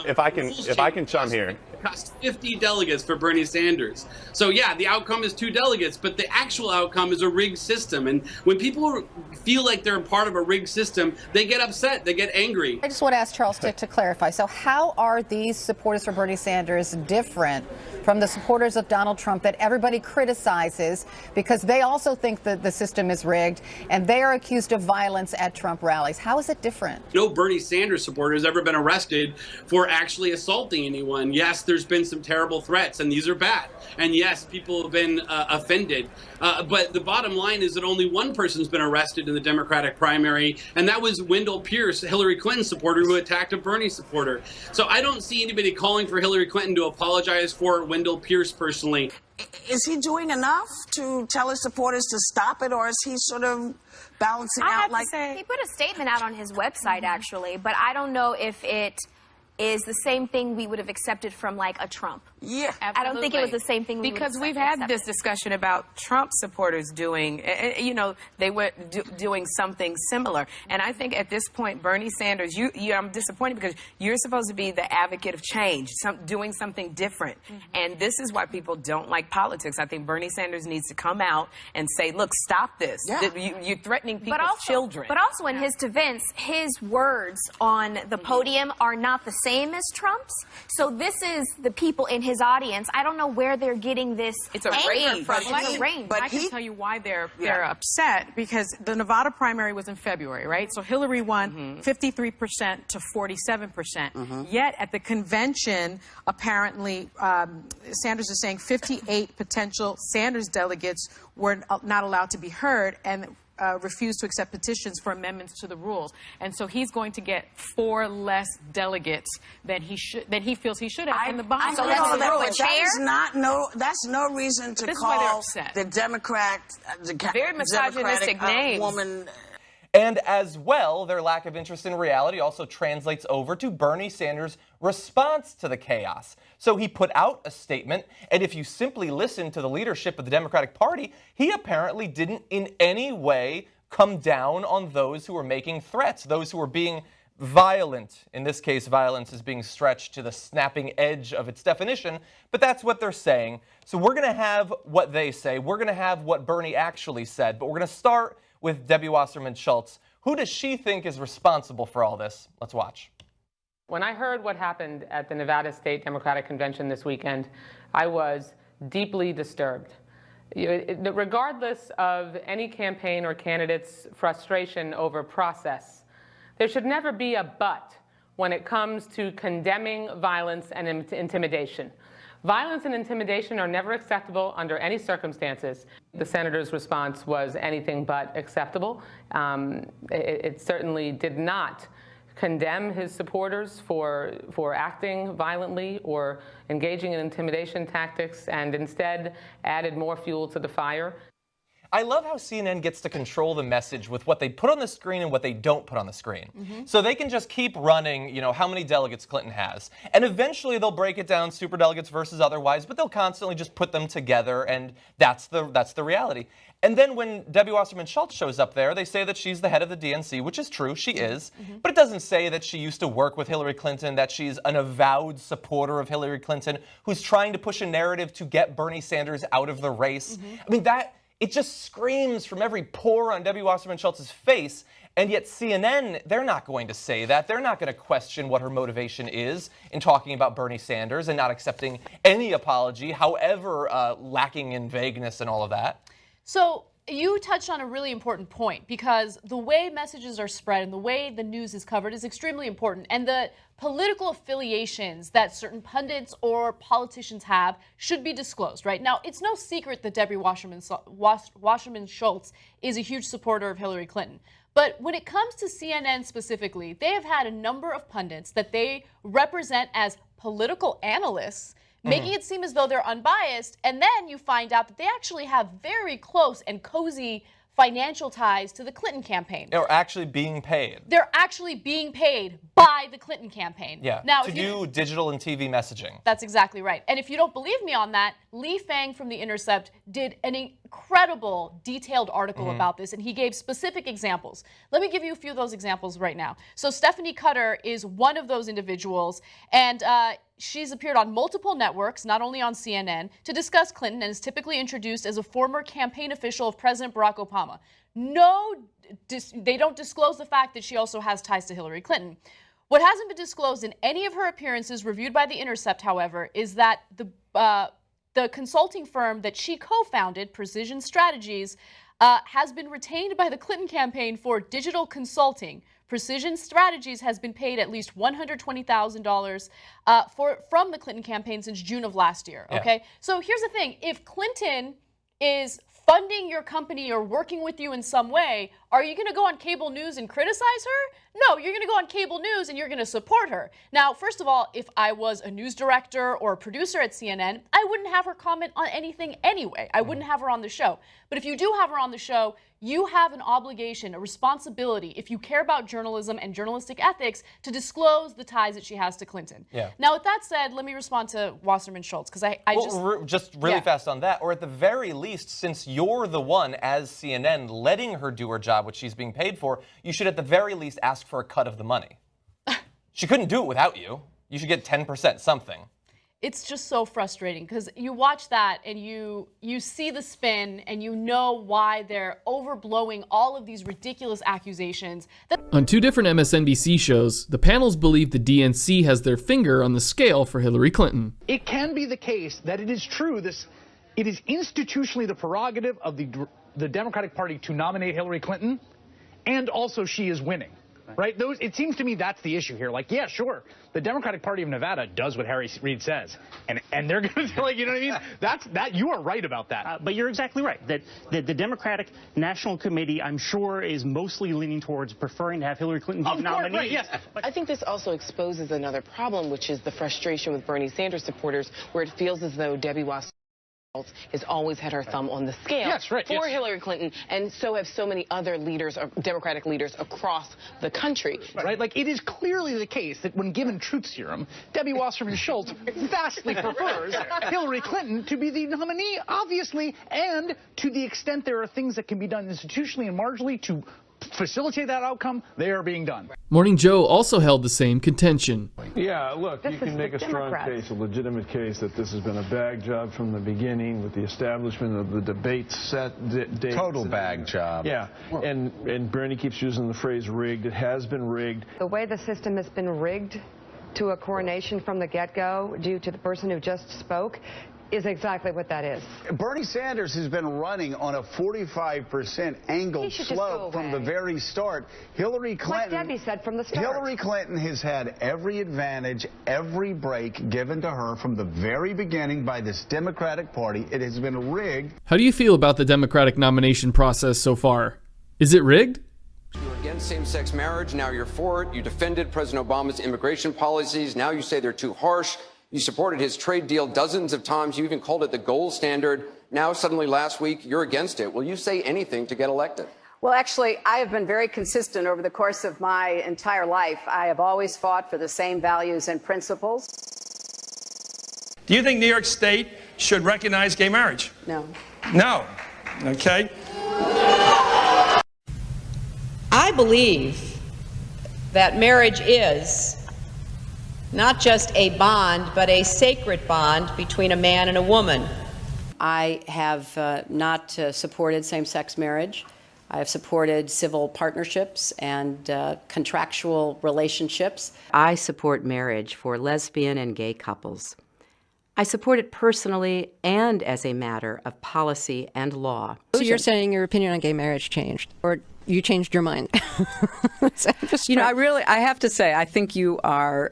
if I can chime here. It cost 50 delegates for Bernie Sanders. So yeah, the outcome is 2 delegates, but the actual outcome is a rigged system. And when people feel like they're a part of a rigged system, they get upset, they get angry. I just want to ask Charles to clarify. So how are these supporters for Bernie Sanders different from the supporters of Donald Trump that everybody criticizes because they also think that the system is rigged and they are accused of violence at Trump rallies? How is it different? No Bernie Sanders supporter has ever been arrested for actually assaulting anyone. Yes, there's been some terrible threats, and these are bad. And yes, people have been offended. But the bottom line is that only one person's been arrested in the Democratic primary, and that was Wendell Pierce, Hillary Clinton supporter who attacked a Bernie supporter. So I don't see anybody calling for Hillary Clinton to apologize for Wendell Pierce personally. Is he doing enough to tell his supporters to stop it, or is he sort of balancing out like... He put a statement out on his website, actually, but I don't know if it is the same thing we would have accepted from, like, a Trump. Yeah. I don't think it was the same thing we because we've had this discussion about Trump supporters doing, you know, they were doing something similar. And I think at this point, Bernie Sanders, I'm disappointed because you're supposed to be the advocate of change, doing something different. And this is why people don't like politics. I think Bernie Sanders needs to come out and say, look, stop this. Yeah. You're threatening people's children. But also in his defense, his words on the podium are not the same as Trump's. So this is the people in his his audience. I don't know where they're getting this It's a anger range. from. It's a range. But I can tell you why they're upset, because the Nevada primary was in February, right? So Hillary won 53% to 47%. Yet at the convention, apparently, Sanders is saying 58 potential Sanders delegates were not allowed to be heard and refused to accept petitions for amendments to the rules. And so he's going to get 4 less delegates than he feels he should have in the bottom. So that's no reason to call the Democrat, very misogynistic names. Woman. And as well, their lack of interest in reality also translates over to Bernie Sanders' response to the chaos. So he put out a statement, and if you simply listen to the leadership of the Democratic Party, he apparently didn't in any way come down on those who were making threats, those who were being violent. In this case, violence is being stretched to the snapping edge of its definition, but that's what they're saying. So we're going to have what they say. We're going to have what Bernie actually said, but we're going to start with Debbie Wasserman Schultz. Who does she think is responsible for all this? Let's watch. When I heard what happened at the Nevada State Democratic Convention this weekend, I was deeply disturbed. Regardless of any campaign or candidate's frustration over process, there should never be a but when it comes to condemning violence and intimidation. Violence and intimidation are never acceptable under any circumstances. The senator's response was anything but acceptable. It certainly did not condemn his supporters for acting violently or engaging in intimidation tactics, and instead added more fuel to the fire. I love how CNN gets to control the message with what they put on the screen and what they don't put on the screen. So they can just keep running, how many delegates Clinton has. And eventually they'll break it down, superdelegates versus otherwise, but they'll constantly just put them together, and that's the reality. And then when Debbie Wasserman Schultz shows up there, they say that she's the head of the DNC, which is true, she is. But it doesn't say that she used to work with Hillary Clinton, that she's an avowed supporter of Hillary Clinton, who's trying to push a narrative to get Bernie Sanders out of the race. I mean, it just screams from every pore on Debbie Wasserman Schultz's face, and yet CNN, they're not going to say that. They're not going to question what her motivation is in talking about Bernie Sanders and not accepting any apology, however lacking in vagueness and all of that. So you touched on a really important point, because the way messages are spread and the way the news is covered is extremely important. And the political affiliations that certain pundits or politicians have should be disclosed, right? Now, it's no secret that Debbie Wasserman Schultz is a huge supporter of Hillary Clinton. But when it comes to CNN specifically, they have had a number of pundits that they represent as political analysts, making it seem as though they're unbiased, and then you find out that they actually have very close and cozy financial ties to the Clinton campaign. They're actually being paid. They're actually being paid by the Clinton campaign. Yeah, now, to do digital and TV messaging. That's exactly right. And if you don't believe me on that, Lee Fang from The Intercept did an incredible detailed article about this, and he gave specific examples. Let me give you a few of those examples right now. So Stephanie Cutter is one of those individuals, and she's appeared on multiple networks, not only on CNN, to discuss Clinton, and is typically introduced as a former campaign official of President Barack Obama. They don't disclose the fact that she also has ties to Hillary Clinton. What hasn't been disclosed in any of her appearances reviewed by The Intercept, however, is that the consulting firm that she co-founded, Precision Strategies, has been retained by the Clinton campaign for digital consulting. Precision Strategies has been paid at least $120,000 from the Clinton campaign since June of last year. Okay, so here's the thing: if Clinton is funding your company or working with you in some way, are you going to go on cable news and criticize her? No, you're going to go on cable news and you're going to support her. Now, first of all, if I was a news director or a producer at CNN, I wouldn't have her comment on anything anyway. I wouldn't have her on the show. But if you do have her on the show, you have an obligation, a responsibility, if you care about journalism and journalistic ethics, to disclose the ties that she has to Clinton. Now, with that said, let me respond to Wasserman Schultz, because just really fast on that, or at the very least, since you're the one, as CNN, letting her do her job, which she's being paid for, you should at the very least ask for a cut of the money. She couldn't do it without you. You should get 10%, something. It's just so frustrating because you watch that and you see the spin and you know why they're overblowing all of these ridiculous accusations. On 2 different MSNBC shows, the panels believe the DNC has their finger on the scale for Hillary Clinton. It can be the case that it is true it is institutionally the prerogative of the Democratic Party to nominate Hillary Clinton, and also she is winning. Right? It seems to me that's the issue here. Like, yeah, sure, the Democratic Party of Nevada does what Harry Reid says, and they're going to, like, you know what I mean? You are right about that. But you're exactly right. That the Democratic National Committee, I'm sure, is mostly leaning towards preferring to have Hillary Clinton be the nominee. Right, yes. I think this also exposes another problem, which is the frustration with Bernie Sanders supporters, where it feels as though Debbie Wasserman has always had her thumb on the scale for Hillary Clinton, and so have so many other leaders, Democratic leaders across the country. Right, like it is clearly the case that when given truth serum, Debbie Wasserman Schultz vastly prefers Hillary Clinton to be the nominee, obviously, and to the extent there are things that can be done institutionally and marginally to facilitate that outcome, they are being done. Morning Joe also held the same contention. Yeah, look, you can make a strong case, a legitimate case, that this has been a bag job from the beginning with the establishment of the debate set dates. Total bag job. Yeah, and Bernie keeps using the phrase rigged. It has been rigged. The way the system has been rigged to a coronation from the get-go due to the person who just spoke is exactly what that is. Bernie Sanders has been running on a 45% angled slope from the very start. Hillary Clinton, like Debbie said from the start. Hillary Clinton has had every advantage, every break given to her from the very beginning by this Democratic Party. It has been rigged. How do you feel about the Democratic nomination process so far? Is it rigged? You're against same-sex marriage, now you're for it. You defended President Obama's immigration policies, now you say they're too harsh. You supported his trade deal dozens of times. You even called it the gold standard. Now, suddenly last week, you're against it. Will you say anything to get elected? Well, actually, I have been very consistent over the course of my entire life. I have always fought for the same values and principles. Do you think New York State should recognize gay marriage? No. No. Okay. I believe that marriage is not just a bond, but a sacred bond between a man and a woman. I have not supported same-sex marriage. I have supported civil partnerships and contractual relationships. I support marriage for lesbian and gay couples. I support it personally and as a matter of policy and law. So you're saying your opinion on gay marriage changed, or you changed your mind? I have to say, I think you are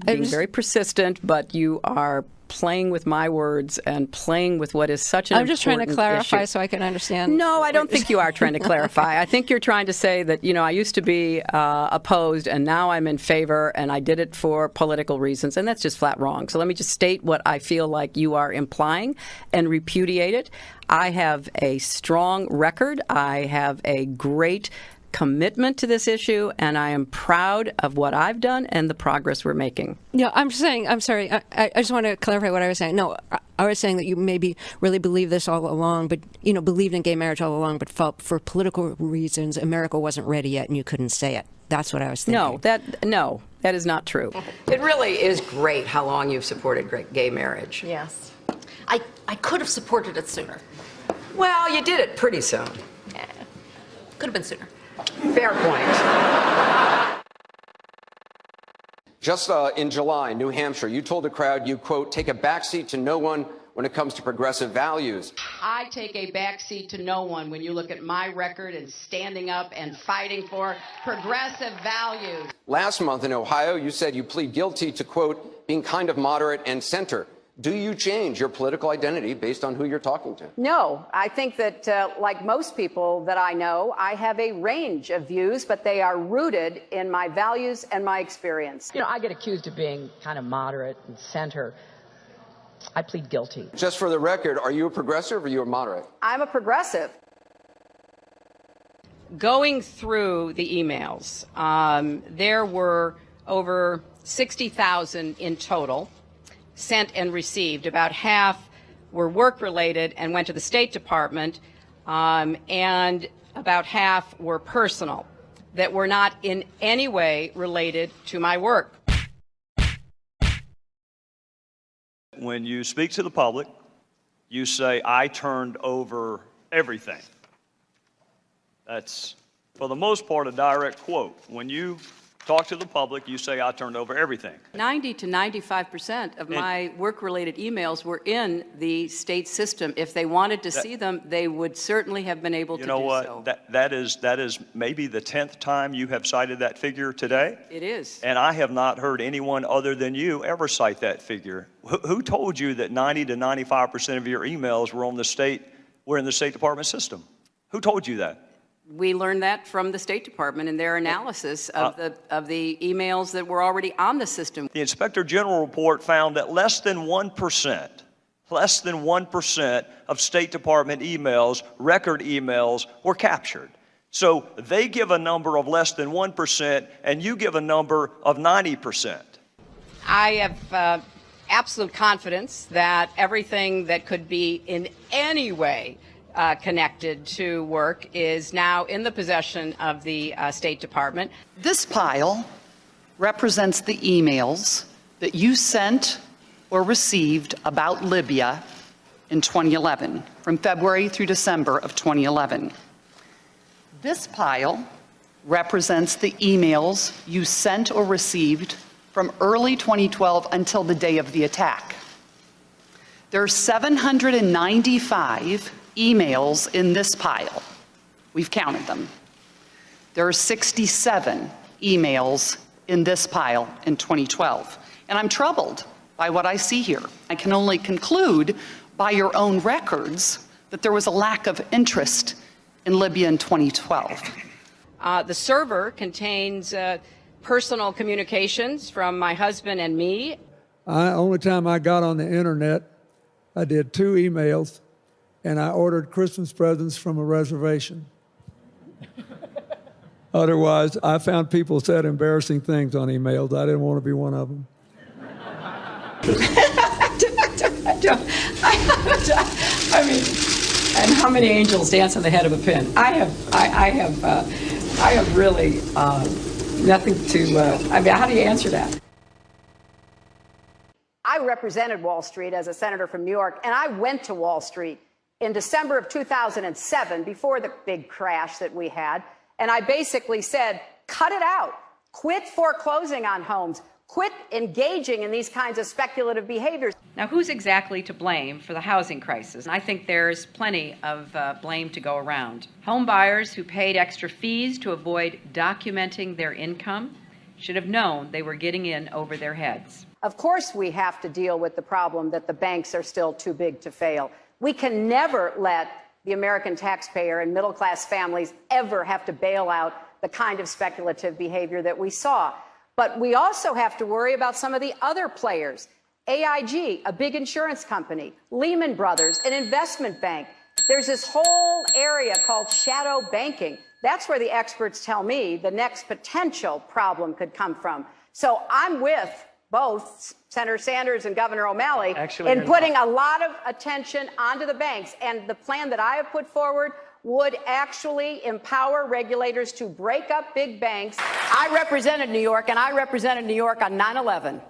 being very persistent, but you are playing with my words and playing with what is such an I'm just trying to clarify issue. So I can understand. No, I don't think you are trying to clarify. I think you're trying to say that, I used to be opposed and now I'm in favor and I did it for political reasons, and that's just flat wrong. So let me just state what I feel like you are implying and repudiate it. I have a strong record. I have a great commitment to this issue, and I am proud of what I've done and the progress we're making. Yeah, I'm sorry, I just want to clarify what I was saying. No, I was saying that you maybe really believed this all along, but, believed in gay marriage all along, but felt for political reasons America wasn't ready yet and you couldn't say it. That's what I was thinking. No, that is not true. It really is great how long you've supported gay marriage. Yes. I could have supported it sooner. Well, you did it pretty soon. Could have been sooner. Fair point. Just in July, New Hampshire, you told the crowd you, quote, take a backseat to no one when it comes to progressive values. I take a backseat to no one when you look at my record and standing up and fighting for progressive values. Last month in Ohio, you said you plead guilty to, quote, being kind of moderate and center. Do you change your political identity based on who you're talking to? No, I think that, like most people that I know, I have a range of views, but they are rooted in my values and my experience. I get accused of being kind of moderate and center. I plead guilty. Just for the record, are you a progressive or are you a moderate? I'm a progressive. Going through the emails, there were over 60,000 in total sent and received. About half were work-related and went to the State Department, and about half were personal that were not in any way related to my work. when you speak to the public, you say, I turned over everything. That's, for the most part, a direct quote. When you talk to the public, you say, I turned over everything. 90 to 95% of my work-related emails were in the state system. If they wanted to see them, they would certainly have been able to do so. You know what? That is maybe the 10th time you have cited that figure today. It is. And I have not heard anyone other than you ever cite that figure. Who told you that 90 to 95% of your emails were in the State Department system? Who told you that? We learned that from the State Department in their analysis of the emails that were already on the system. The Inspector General report found that less than 1% of State Department emails, record emails, were captured. So they give a number of less than 1%, and you give a number of 90%. I have absolute confidence that everything that could be in any way connected to work is now in the possession of the State Department. This pile represents the emails that you sent or received about Libya in 2011, from February through December of 2011. This pile represents the emails you sent or received from early 2012 until the day of the attack. There are 795 emails in this pile. We've counted them. There are 67 emails in this pile in 2012. And I'm troubled by what I see here. I can only conclude by your own records that there was a lack of interest in Libya in 2012. The server contains personal communications from my husband and me. Only time I got on the internet, I did 2 emails, and I ordered Christmas presents from a reservation. Otherwise, I found people said embarrassing things on emails. I didn't want to be one of them. I mean, and how many angels dance on the head of a pin? I have really nothing to, I mean, how do you answer that? I represented Wall Street as a senator from New York, and I went to Wall Street in December of 2007, before the big crash that we had, and I basically said, cut it out. Quit foreclosing on homes. Quit engaging in these kinds of speculative behaviors. Now, who's exactly to blame for the housing crisis? I think there's plenty of blame to go around. Home buyers who paid extra fees to avoid documenting their income should have known they were getting in over their heads. Of course, we have to deal with the problem that the banks are still too big to fail. We can never let the American taxpayer and middle-class families ever have to bail out the kind of speculative behavior that we saw. But we also have to worry about some of the other players. AIG, a big insurance company, Lehman Brothers, an investment bank. There's this whole area called shadow banking. That's where the experts tell me the next potential problem could come from. So I'm with both Senator Sanders and Governor O'Malley in putting a lot of attention onto the banks. And the plan that I have put forward would actually empower regulators to break up big banks. I represented New York, and I represented New York on 9/11.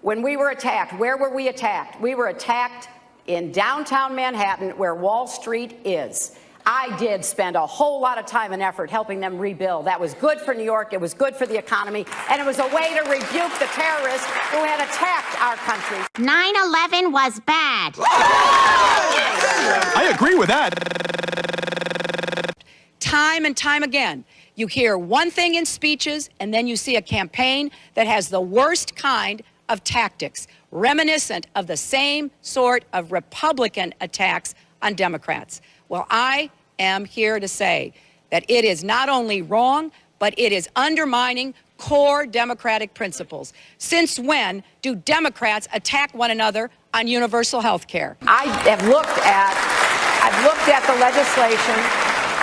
When we were attacked, where were we attacked? We were attacked in downtown Manhattan, where Wall Street is. I did spend a whole lot of time and effort helping them rebuild. That was good for New York, it was good for the economy, and it was a way to rebuke the terrorists who had attacked our country. 9/11 was bad. I agree with that. Time and time again, you hear one thing in speeches, and then you see a campaign that has the worst kind of tactics, reminiscent of the same sort of Republican attacks on Democrats. Well, I am here to say that it is not only wrong, but it is undermining core democratic principles. Since when do Democrats attack one another on universal health care? I've looked at the legislation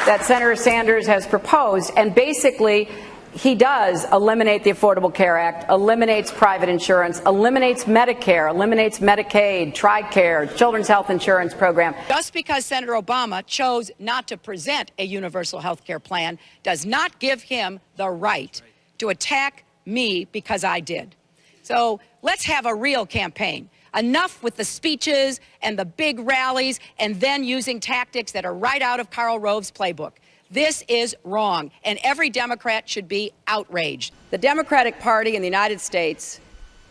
that Senator Sanders has proposed, and basically he does eliminate the Affordable Care Act, eliminates private insurance, eliminates Medicare, eliminates Medicaid, TRICARE, Children's Health Insurance Program. Just because Senator Obama chose not to present a universal health care plan does not give him the right to attack me because I did. So let's have a real campaign. Enough with the speeches and the big rallies and then using tactics that are right out of Karl Rove's playbook. This is wrong, and every Democrat should be outraged. The Democratic Party in the United States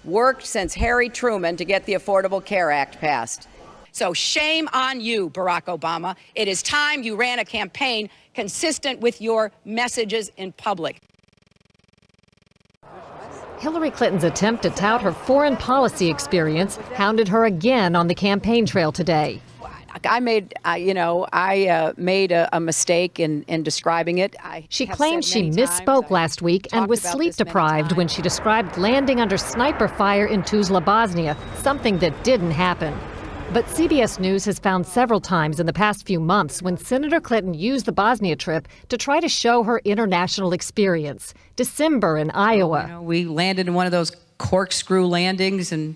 worked since Harry Truman to get the Affordable Care Act passed. So shame on you, Barack Obama. It is time you ran a campaign consistent with your messages in public. Hillary Clinton's attempt to tout her foreign policy experience hounded her again on the campaign trail today. I made a mistake in describing it. She claimed she misspoke last week and was sleep deprived when she described landing under sniper fire in Tuzla, Bosnia, something that didn't happen. But CBS News has found several times in the past few months when Senator Clinton used the Bosnia trip to try to show her international experience. December in Iowa. We landed in one of those corkscrew landings and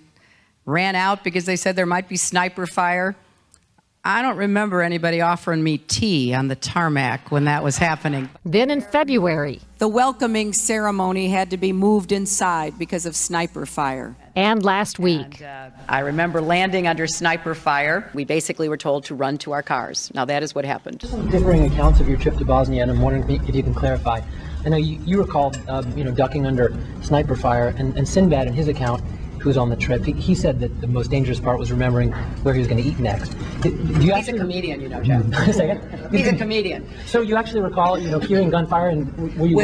ran out because they said there might be sniper fire. I don't remember anybody offering me tea on the tarmac when that was happening. Then in February. The welcoming ceremony had to be moved inside because of sniper fire. And last week. I remember landing under sniper fire. We basically were told to run to our cars. Now that is what happened. Differing accounts of your trip to Bosnia, and I'm wondering if you can clarify. I know you recall, ducking under sniper fire, and Sinbad in his account, who was on the trip, he said that the most dangerous part was remembering where he was going to eat next. He's a comedian, Jeff. He's a comedian. So you actually recall, hearing gunfire, and were you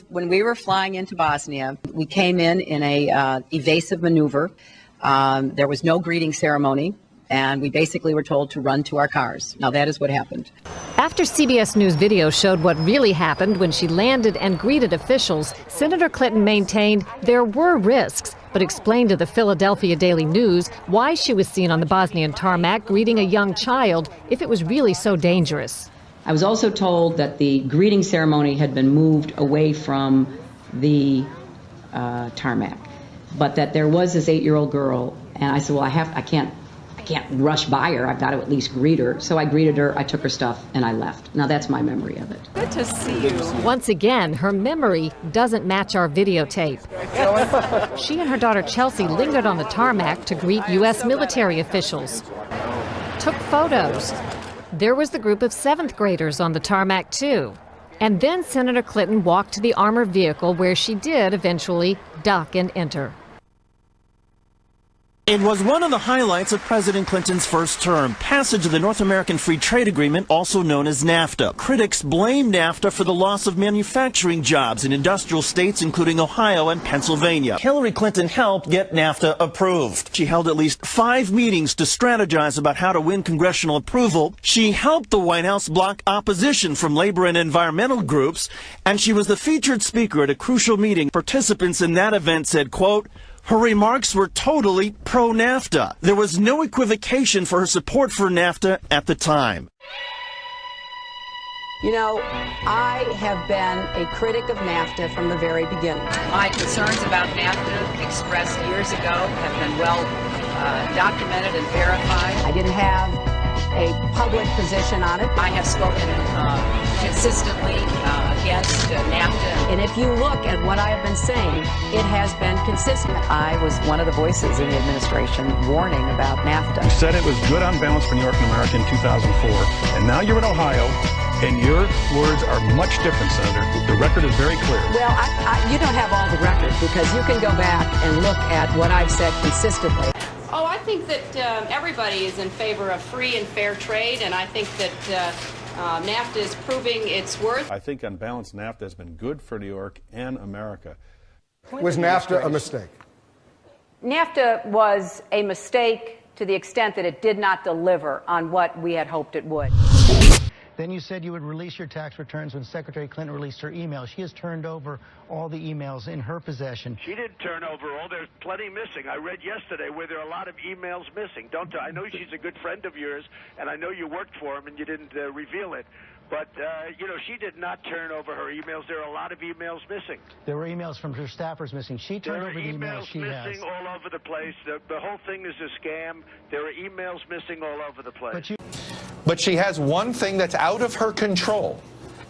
when we were flying into Bosnia, we came in a evasive maneuver. There was no greeting ceremony, and we basically were told to run to our cars. Now that is what happened. After CBS News video showed what really happened when she landed and greeted officials, Senator Clinton maintained there were risks, but explained to the Philadelphia Daily News why she was seen on the Bosnian tarmac greeting a young child if it was really so dangerous. I was also told that the greeting ceremony had been moved away from the tarmac, but that there was this 8-year-old girl, and I said, well, I can't rush by her. I've got to at least greet her. So I greeted her, I took her stuff, and I left. Now that's my memory of it. Good to see you. Once again, her memory doesn't match our videotape. She and her daughter Chelsea lingered on the tarmac to greet U.S. military officials. Took photos. There was the group of 7th graders on the tarmac too. And then Senator Clinton walked to the armored vehicle where she did eventually duck and enter. It was one of the highlights of President Clinton's first term, passage of the North American Free Trade Agreement, also known as NAFTA. Critics blame NAFTA for the loss of manufacturing jobs in industrial states, including Ohio and Pennsylvania. Hillary Clinton helped get NAFTA approved. She held at least 5 meetings to strategize about how to win congressional approval. She helped the White House block opposition from labor and environmental groups, and she was the featured speaker at a crucial meeting. Participants in that event said, quote, her remarks were totally pro-NAFTA. There was no equivocation for her support for NAFTA at the time. I have been a critic of NAFTA from the very beginning. My concerns about NAFTA expressed years ago have been well documented and verified. I didn't have a public position on it. I have spoken consistently against NAFTA. And if you look at what I have been saying, it has been consistent. I was one of the voices in the administration warning about NAFTA. You said it was good on balance for New York and America in 2004, and now you're in Ohio, and your words are much different, Senator. The record is very clear. Well, you don't have all the record, because you can go back and look at what I've said consistently. Oh, I think that everybody is in favor of free and fair trade, and I think that NAFTA is proving its worth. I think on balance, NAFTA has been good for New York and America. Was NAFTA a mistake? NAFTA was a mistake to the extent that it did not deliver on what we had hoped it would. Then you said you would release your tax returns when Secretary Clinton released her email. She has turned over all the emails in her possession. She didn't turn over all. There's plenty missing. I read yesterday where there are a lot of emails missing. I know she's a good friend of yours, and I know you worked for him and you didn't reveal it. But, she did not turn over her emails. There are a lot of emails missing. There were emails from her staffers missing. She turned over the emails she has. There are emails missing all over the place. The whole thing is a scam. There are emails missing all over the place. But she has one thing that's out of her control,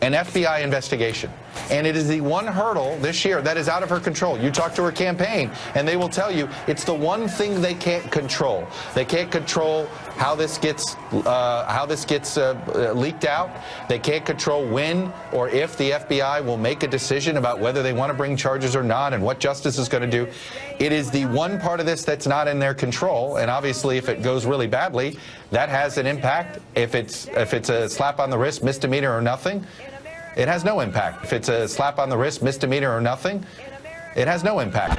an FBI investigation. And it is the one hurdle this year that is out of her control. You talk to her campaign, and they will tell you it's the one thing they can't control. They can't control how this gets leaked out. They can't control when or if the FBI will make a decision about whether they want to bring charges or not, and what justice is going to do. It is the one part of this that's not in their control, and obviously, if it goes really badly, that has an impact. If it's a slap on the wrist, misdemeanor or nothing, it has no impact. If it's a slap on the wrist, misdemeanor or nothing, it has no impact.